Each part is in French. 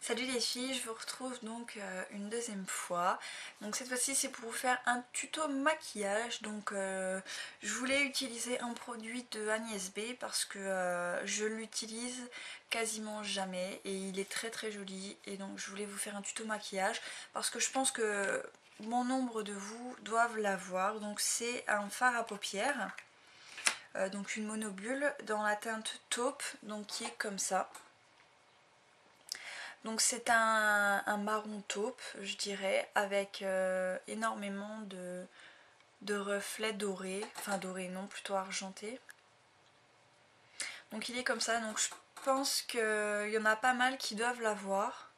Salut les filles, je vous retrouve donc une deuxième fois. Donc cette fois-ci c'est pour vous faire un tuto maquillage. Donc je voulais utiliser un produit de Agnès B parce que je l'utilise quasiment jamais et il est très très joli. Et donc je voulais vous faire un tuto maquillage parce que je pense que bon nombre de vous doivent l'avoir. Donc c'est un fard à paupières, donc une monobulle dans la teinte taupe, donc qui est comme ça. Donc c'est un marron taupe, je dirais, avec énormément de reflets dorés, enfin dorés non, plutôt argentés. Donc il est comme ça, donc je pense qu'il y en a pas mal qui doivent l'avoir.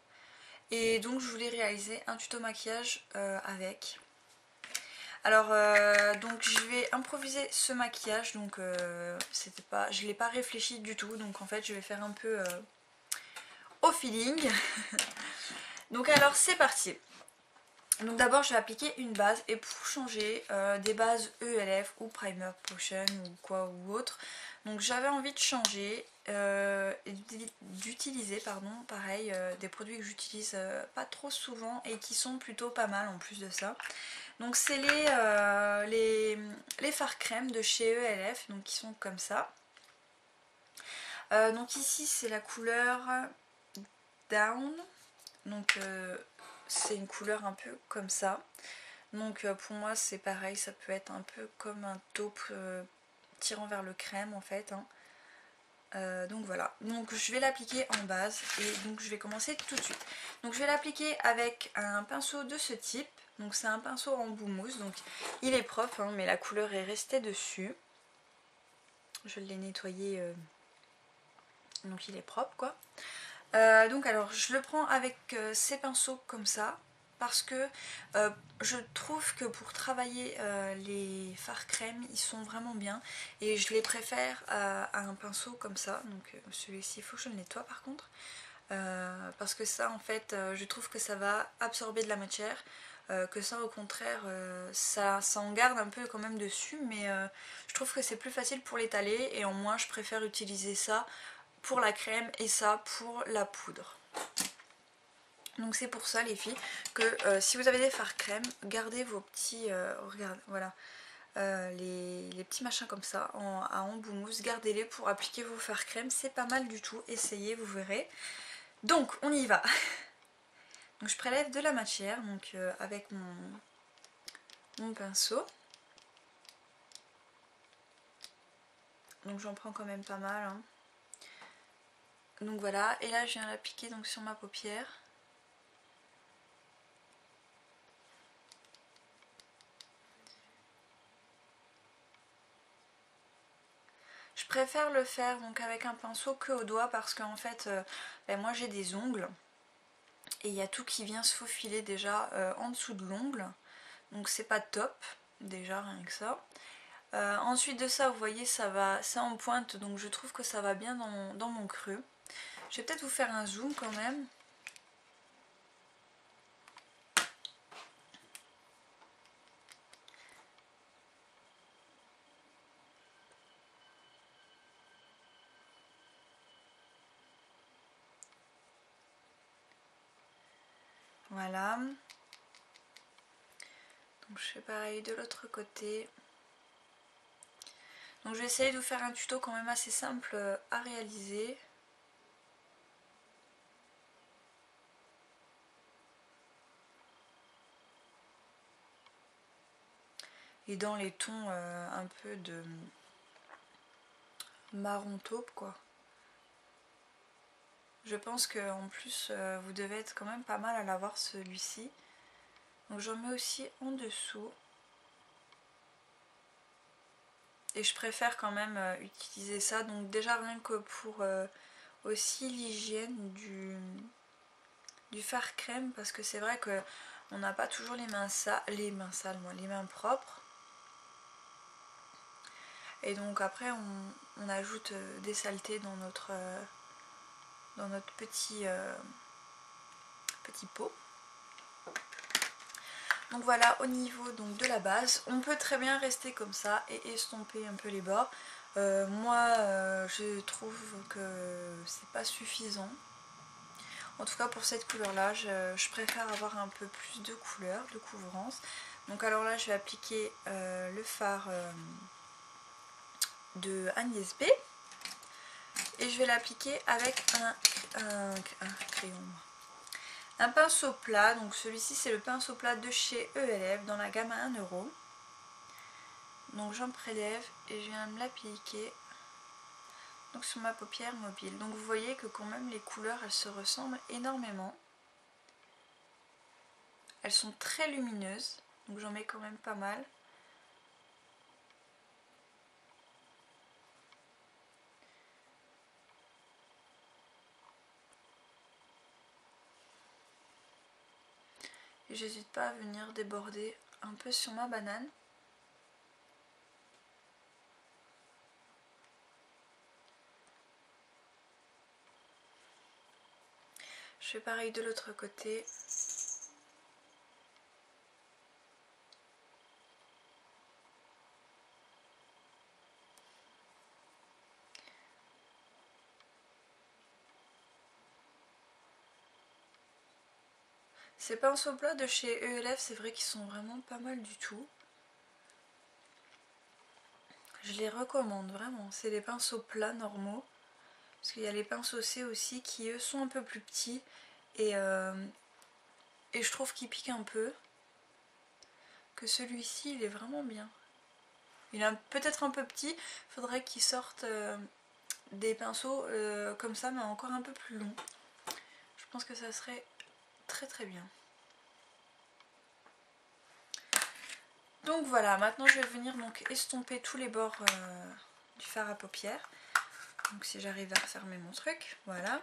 Et donc je voulais réaliser un tuto maquillage avec. Alors donc je vais improviser ce maquillage, donc c'était pas, je l'ai pas réfléchi du tout, donc en fait je vais faire un peu au feeling. Donc alors c'est parti. Donc d'abord je vais appliquer une base et pour changer des bases ELF ou Primer Potion ou quoi ou autre, donc j'avais envie de changer et d'utiliser pareil des produits que j'utilise pas trop souvent et qui sont plutôt pas mal en plus de ça. Donc c'est les fards crème de chez ELF, donc qui sont comme ça. Donc ici c'est la couleur Down, donc c'est une couleur un peu comme ça. Donc pour moi c'est pareil, ça peut être un peu comme un taupe tirant vers le crème en fait, hein. Donc voilà, donc je vais l'appliquer en base et donc je vais commencer tout de suite. Donc je vais l'appliquer avec un pinceau de ce type, donc c'est un pinceau en bout mousse, donc il est propre hein, mais la couleur est restée dessus. Je l'ai nettoyé, donc il est propre quoi. Donc alors je le prends avec ces pinceaux comme ça parce que je trouve que pour travailler les fards crème ils sont vraiment bien et je les préfère à un pinceau comme ça. Donc celui-ci il faut que je le nettoie par contre parce que ça en fait je trouve que ça va absorber de la matière, que ça au contraire ça en garde un peu quand même dessus, mais je trouve que c'est plus facile pour l'étaler et en moins je préfère utiliser ça pour la crème et ça pour la poudre. Donc c'est pour ça les filles que si vous avez des fards crème, gardez vos petits, regarde, voilà, les petits machins comme ça à embout mousse, gardez-les pour appliquer vos fards crème, c'est pas mal du tout, essayez, vous verrez. Donc on y va. Donc je prélève de la matière donc avec mon pinceau. Donc j'en prends quand même pas mal, hein. Donc voilà, et là je viens l'appliquer donc sur ma paupière. Je préfère le faire donc avec un pinceau que au doigt parce qu'en fait ben moi j'ai des ongles et il y a tout qui vient se faufiler déjà en dessous de l'ongle, donc c'est pas top déjà rien que ça. Ensuite de ça vous voyez ça va, c'est en pointe donc je trouve que ça va bien dans mon creux. Je vais peut-être vous faire un zoom quand même. Voilà. Donc je fais pareil de l'autre côté. Donc je vais essayer de vous faire un tuto quand même assez simple à réaliser. Et dans les tons un peu de marron taupe quoi. Je pense qu'en plus vous devez être quand même pas mal à l'avoir celui-ci. Donc j'en mets aussi en dessous. Et je préfère quand même utiliser ça. Donc déjà rien que pour aussi l'hygiène du fard crème. Parce que c'est vrai que on n'a pas toujours les mains sales, les mains propres. Et donc après on ajoute des saletés dans notre petit pot. Donc voilà, au niveau donc de la base, on peut très bien rester comme ça et estomper un peu les bords. Moi je trouve que c'est pas suffisant. En tout cas pour cette couleur là je préfère avoir un peu plus de couleur, de couvrance. Donc alors là je vais appliquer le fard de Agnès B. Et je vais l'appliquer avec un crayon. Un pinceau plat, donc celui-ci c'est le pinceau plat de chez ELF dans la gamme à 1 €. Donc j'en prélève et je viens me l'appliquer donc sur ma paupière mobile. Donc vous voyez que quand même les couleurs elles se ressemblent énormément. Elles sont très lumineuses, donc j'en mets quand même pas mal. Et j'hésite pas à venir déborder un peu sur ma banane. Je fais pareil de l'autre côté. Ces pinceaux plats de chez ELF, c'est vrai qu'ils sont vraiment pas mal du tout. Je les recommande vraiment. C'est des pinceaux plats normaux. Parce qu'il y a les pinceaux C aussi qui eux sont un peu plus petits. Et je trouve qu'ils piquent un peu. Que celui-ci il est vraiment bien. Il est peut-être un peu petit. Il faudrait qu'il sorte des pinceaux comme ça mais encore un peu plus longs. Je pense que ça serait très très bien. Donc voilà, maintenant je vais venir donc estomper tous les bords du fard à paupières. Donc si j'arrive à refermer mon truc, voilà.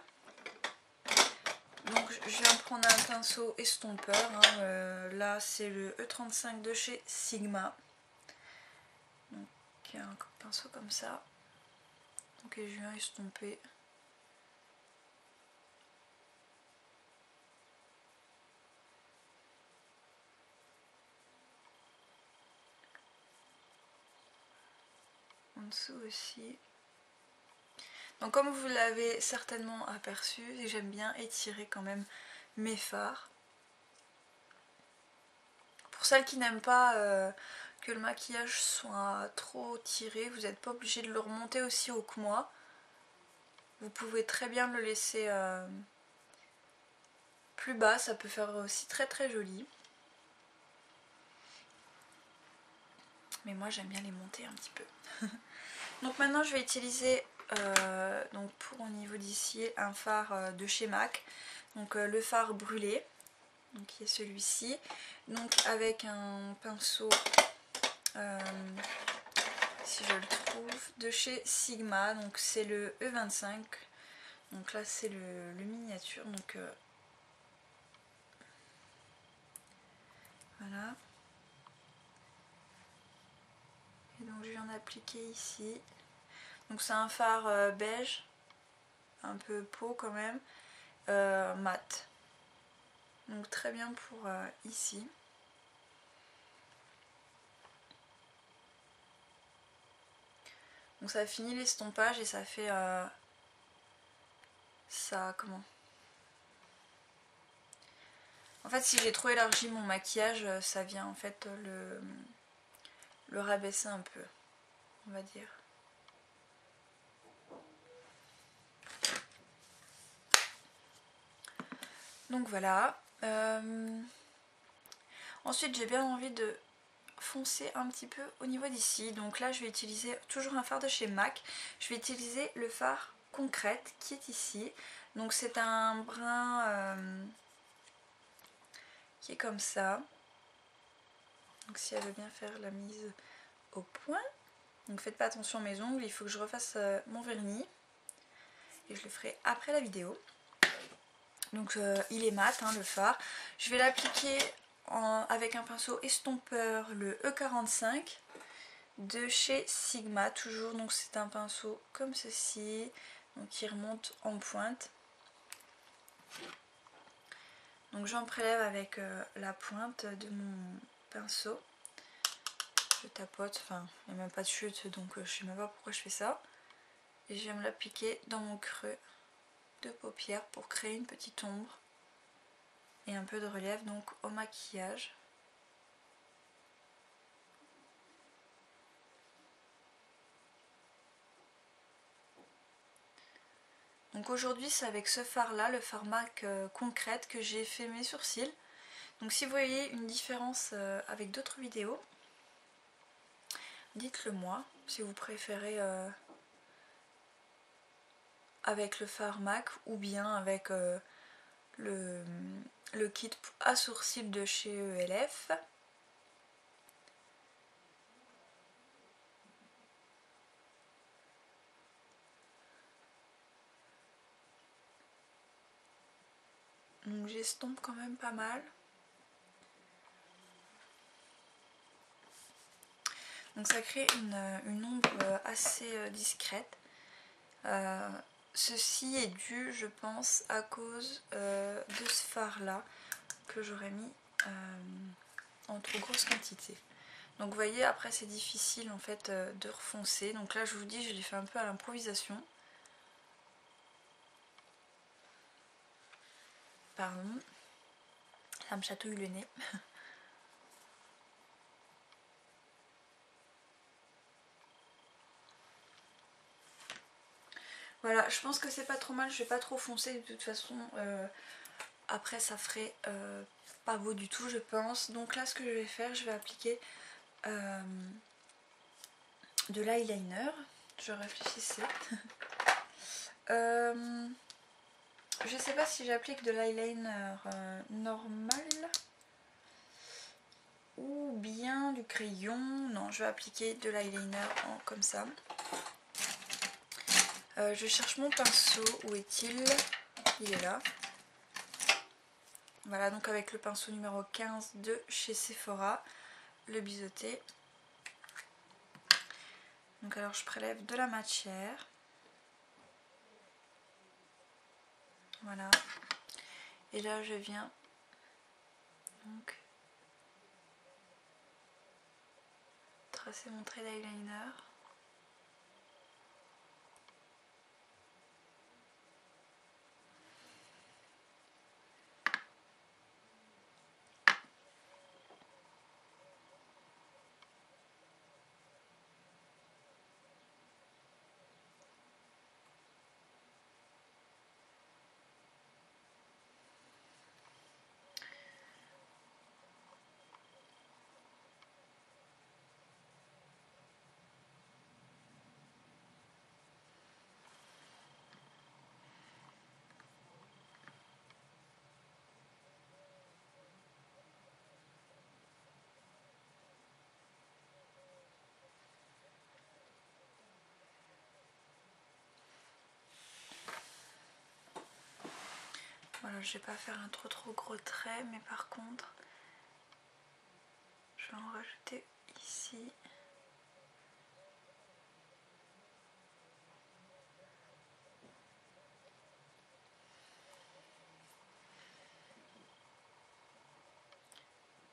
Donc je viens prendre un pinceau estompeur, hein, là c'est le E35 de chez Sigma. Donc il y a un pinceau comme ça. Donc je viens estomper. En dessous aussi. Donc comme vous l'avez certainement aperçu, j'aime bien étirer quand même mes fards. Pour celles qui n'aiment pas que le maquillage soit trop tiré, vous n'êtes pas obligé de le remonter aussi haut que moi. Vous pouvez très bien le laisser plus bas, ça peut faire aussi très très joli. Mais moi j'aime bien les monter un petit peu. Donc maintenant je vais utiliser donc pour au niveau d'ici un fard de chez MAC. Donc le fard brûlé, donc qui est celui-ci. Donc avec un pinceau, si je le trouve, de chez Sigma. Donc c'est le E25. Donc là c'est le miniature. Donc voilà. Et donc je viens d'appliquer ici. Donc c'est un fard beige, un peu peau quand même, mat. Donc très bien pour ici. Donc ça finit l'estompage et ça fait ça comment. En fait si j'ai trop élargi mon maquillage, ça vient en fait le rabaisser un peu, on va dire. Donc voilà. Ensuite j'ai bien envie de foncer un petit peu au niveau d'ici. Donc là je vais utiliser toujours un fard de chez MAC. Je vais utiliser le fard Concrète qui est ici. Donc c'est un brun qui est comme ça. Donc si elle veut bien faire la mise au point. Donc faites pas attention à mes ongles, il faut que je refasse mon vernis. Et je le ferai après la vidéo. Donc il est mat hein, le fard. Je vais l'appliquer avec un pinceau estompeur, le E45 de chez Sigma toujours. Donc c'est un pinceau comme ceci, donc qui remonte en pointe. Donc j'en prélève avec la pointe de mon pinceau. Je tapote, enfin il n'y a même pas de chute donc je sais même pas pourquoi je fais ça. Et je vais me l'appliquer dans mon creux. de paupières pour créer une petite ombre et un peu de relief donc au maquillage. Donc aujourd'hui c'est avec ce fard là, le fard MAC Concrète, que j'ai fait mes sourcils. Donc si vous voyez une différence avec d'autres vidéos, dites-le moi. Si vous préférez avec le fard MAC ou bien avec le kit à sourcils de chez ELF. Donc j'estompe quand même pas mal. Donc ça crée une ombre assez discrète. Ceci est dû, je pense, à cause de ce fard là que j'aurais mis en trop grosse quantité. Donc vous voyez, après c'est difficile en fait de refoncer. Donc là je vous dis, je l'ai fait un peu à l'improvisation. Pardon, ça me chatouille le nez. Voilà, je pense que c'est pas trop mal, je vais pas trop foncer de toute façon. Après ça ferait pas beau du tout je pense. Donc là ce que je vais faire, je vais appliquer de l'eyeliner. Je réfléchissais. Je sais pas si j'applique de l'eyeliner normal ou bien du crayon. Non, je vais appliquer de l'eyeliner comme ça. Je cherche mon pinceau, où est-il? Il est là. Voilà, donc avec le pinceau numéro 15 de chez Sephora, le biseauté. Donc alors je prélève de la matière. Voilà. Et là je viens donc tracer mon trait d'eyeliner. Voilà, je vais pas faire un trop gros trait, mais par contre, je vais en rajouter ici.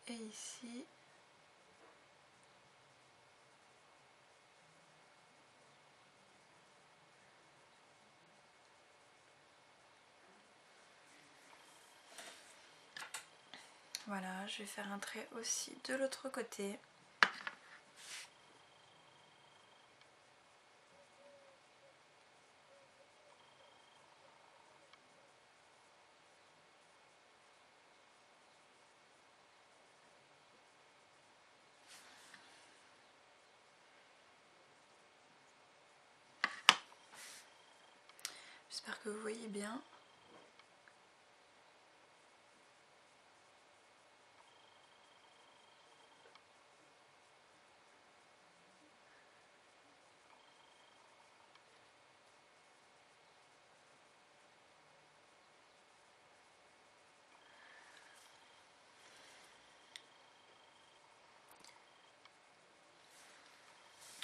Et ici. Voilà, je vais faire un trait aussi de l'autre côté. J'espère que vous voyez bien.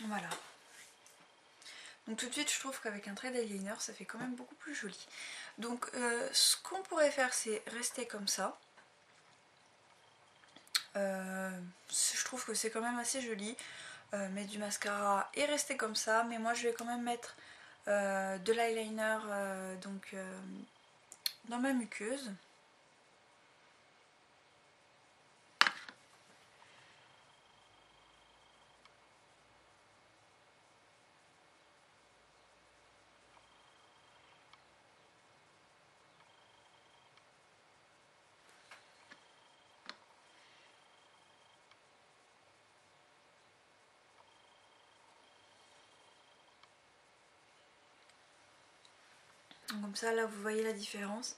Voilà. Donc tout de suite je trouve qu'avec un trait d'eyeliner ça fait quand même beaucoup plus joli. Donc ce qu'on pourrait faire c'est rester comme ça. Je trouve que c'est quand même assez joli. Mettre du mascara et rester comme ça. Mais moi je vais quand même mettre de l'eyeliner donc dans ma muqueuse. Comme ça là vous voyez la différence.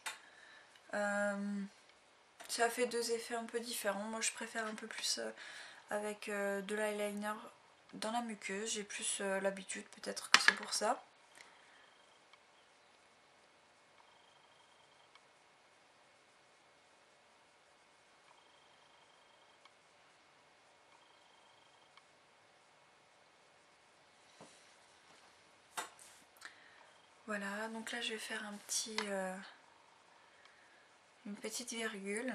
Ça fait deux effets un peu différents. Moi je préfère un peu plus avec de l'eyeliner dans la muqueuse. J'ai plus l'habitude, peut-être que c'est pour ça. Voilà, donc là je vais faire un petit, une petite virgule.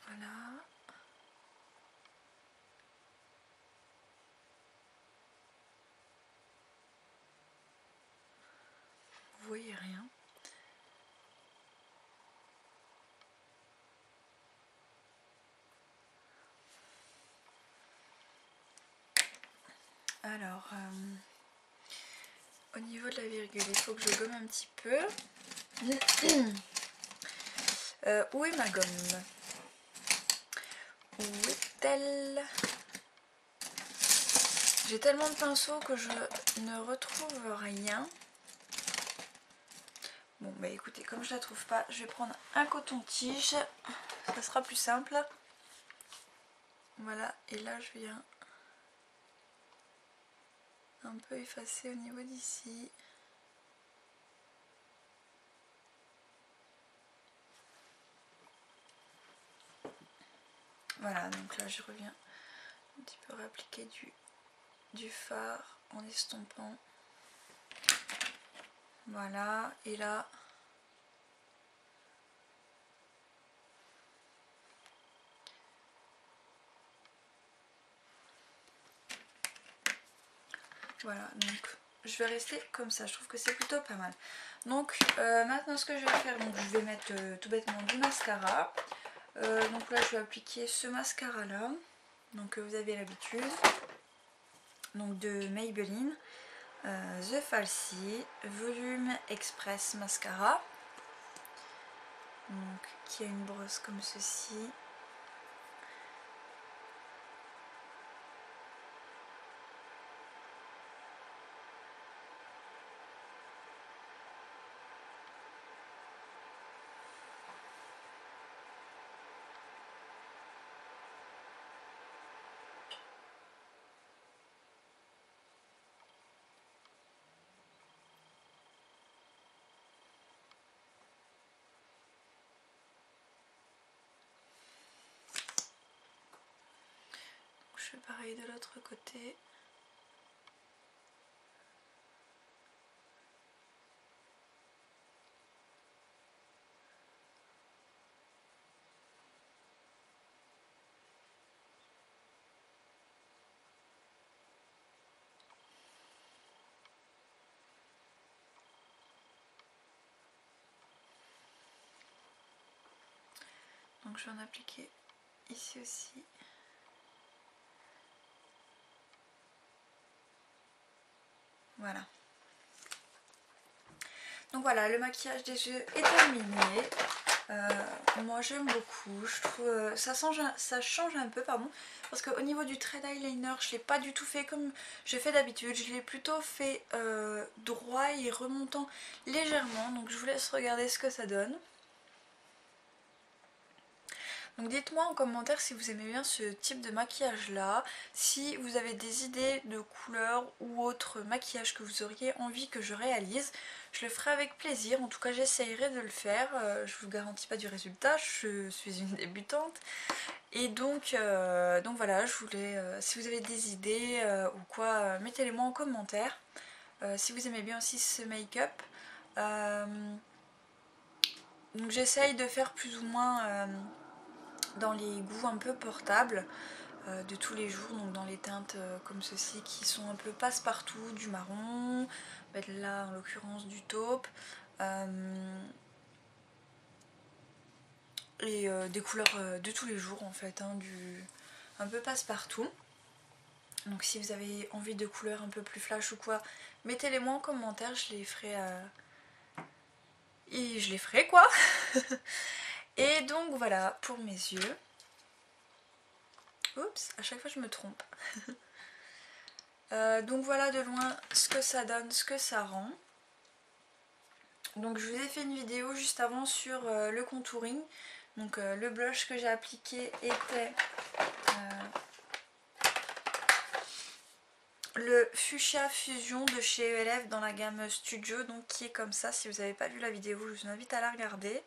Voilà. Vous voyez rien. Alors, au niveau de la virgule, il faut que je gomme un petit peu. Où est ma gomme? Où est-elle? J'ai tellement de pinceaux que je ne retrouve rien. Bon bah écoutez, comme je la trouve pas, je vais prendre un coton-tige, ça sera plus simple. Voilà, et là je viens un peu effacer au niveau d'ici. Voilà, donc là je reviens un petit peu réappliquer du fard en estompant. Voilà, et là voilà, donc je vais rester comme ça, je trouve que c'est plutôt pas mal. Donc maintenant ce que je vais faire, donc je vais mettre tout bêtement du mascara. Donc là je vais appliquer ce mascara là, donc vous avez l'habitude, donc de Maybelline, The Falsies Volume Express Mascara, donc qui a une brosse comme ceci. Je fais pareil de l'autre côté. Donc je vais en appliquer ici aussi. Voilà. Donc voilà, le maquillage des yeux est terminé. Moi j'aime beaucoup, je trouve ça change un peu, pardon, parce qu'au niveau du trait d'eyeliner je l'ai pas du tout fait comme je fais d'habitude, je l'ai plutôt fait droit et remontant légèrement, donc je vous laisse regarder ce que ça donne. Donc dites-moi en commentaire si vous aimez bien ce type de maquillage là, si vous avez des idées de couleurs ou autres maquillages que vous auriez envie que je réalise. Je le ferai avec plaisir, en tout cas j'essayerai de le faire, je vous garantis pas du résultat, je suis une débutante. Et donc voilà, je voulais, si vous avez des idées ou quoi, mettez-les moi en commentaire. Si vous aimez bien aussi ce make-up. Donc j'essaye de faire plus ou moins dans les goûts un peu portables de tous les jours, donc dans les teintes comme ceci qui sont un peu passe-partout, du marron, là en l'occurrence du taupe, et des couleurs de tous les jours en fait, hein, un peu passe-partout. Donc si vous avez envie de couleurs un peu plus flash ou quoi, mettez-les moi en commentaire, je les ferai et je les ferai quoi. Et donc voilà pour mes yeux. Oups, à chaque fois je me trompe. Donc voilà de loin ce que ça donne, ce que ça rend. Donc je vous ai fait une vidéo juste avant sur le contouring. Donc le blush que j'ai appliqué était le Fuchsia Fusion de chez ELF dans la gamme Studio, donc qui est comme ça. Si vous n'avez pas vu la vidéo, je vous invite à la regarder.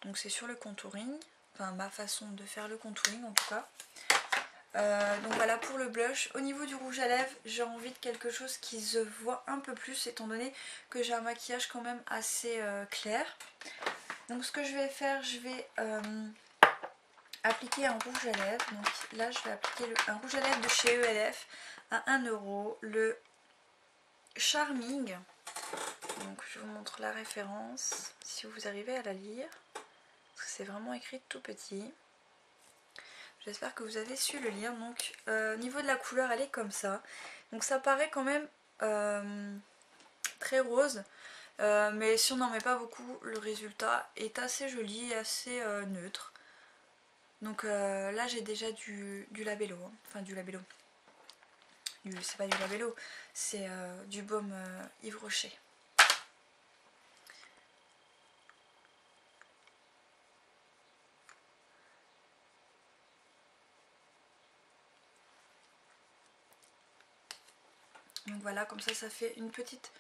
Donc c'est sur le contouring, enfin ma façon de faire le contouring en tout cas. Donc voilà pour le blush. Au niveau du rouge à lèvres, j'ai envie de quelque chose qui se voit un peu plus étant donné que j'ai un maquillage quand même assez clair. Donc ce que je vais faire, je vais appliquer un rouge à lèvres. Donc là je vais appliquer un rouge à lèvres de chez ELF à 1 €, le Charming. Donc je vous montre la référence si vous arrivez à la lire, parce que c'est vraiment écrit tout petit. J'espère que vous avez su le lire. Donc au niveau de la couleur elle est comme ça. Donc ça paraît quand même très rose. Mais si on n'en met pas beaucoup, le résultat est assez joli et assez neutre. Donc là j'ai déjà du Labello. Hein. Enfin du Labello. C'est pas du Labello, c'est du baume Yves Rocher. Donc voilà, comme ça fait une petite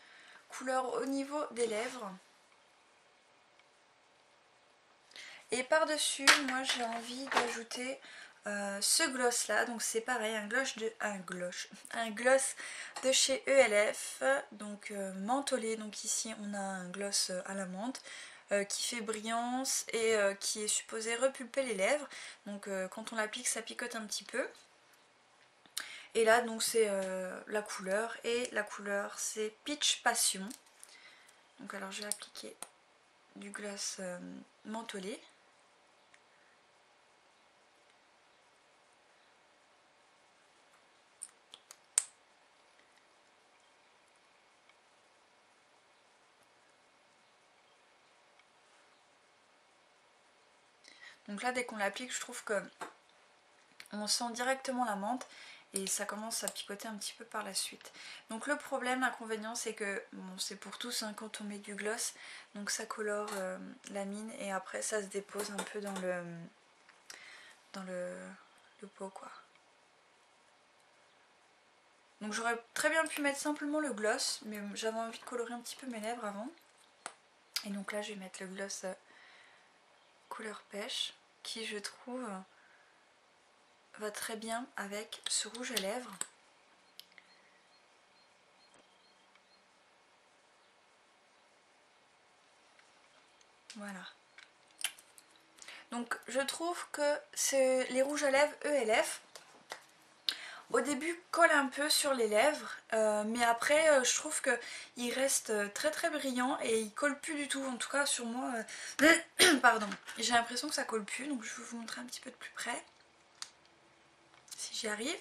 couleur au niveau des lèvres. Et par-dessus, moi j'ai envie d'ajouter ce gloss là. Donc c'est pareil, un gloss de chez ELF, donc mentholé. Donc ici on a un gloss à la menthe qui fait brillance et qui est supposé repulper les lèvres. Donc quand on l'applique ça picote un petit peu. Et là donc c'est la couleur, et la couleur c'est Peach Passion. Donc alors je vais appliquer du gloss mentholé. Donc là dès qu'on l'applique je trouve que on sent directement la menthe et ça commence à picoter un petit peu par la suite. Donc le problème, l'inconvénient c'est que, bon c'est pour tous hein, quand on met du gloss, donc ça colore la mine et après ça se dépose un peu dans le pot quoi. Donc j'aurais très bien pu mettre simplement le gloss, mais j'avais envie de colorer un petit peu mes lèvres avant. Et donc là je vais mettre le gloss couleur pêche, qui je trouve va très bien avec ce rouge à lèvres. Voilà. Donc je trouve que les rouges à lèvres ELF au début collent un peu sur les lèvres, mais après je trouve qu'ils restent très très brillants et ils collent plus du tout, en tout cas sur moi. Pardon, j'ai l'impression que ça colle plus, donc je vais vous montrer un petit peu de plus près si j'y arrive.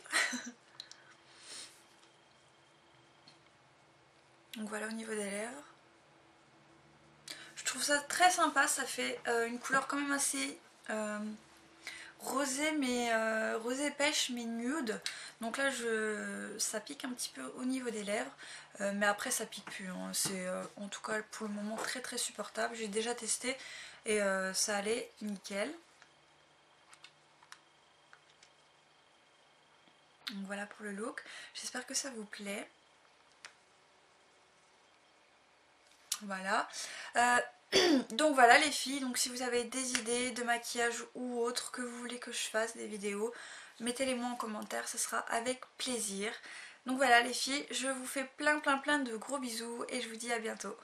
Donc voilà au niveau des lèvres. Je trouve ça très sympa, ça fait une couleur quand même assez rosé, mais rosé pêche mais nude. Donc là ça pique un petit peu au niveau des lèvres, mais après ça pique plus hein. C'est en tout cas pour le moment très très supportable. J'ai déjà testé et ça allait nickel. Donc voilà pour le look, j'espère que ça vous plaît. Voilà. Donc voilà les filles, donc si vous avez des idées de maquillage ou autre que vous voulez que je fasse des vidéos, mettez-les moi en commentaire, ce sera avec plaisir. Donc voilà les filles, je vous fais plein de gros bisous et je vous dis à bientôt.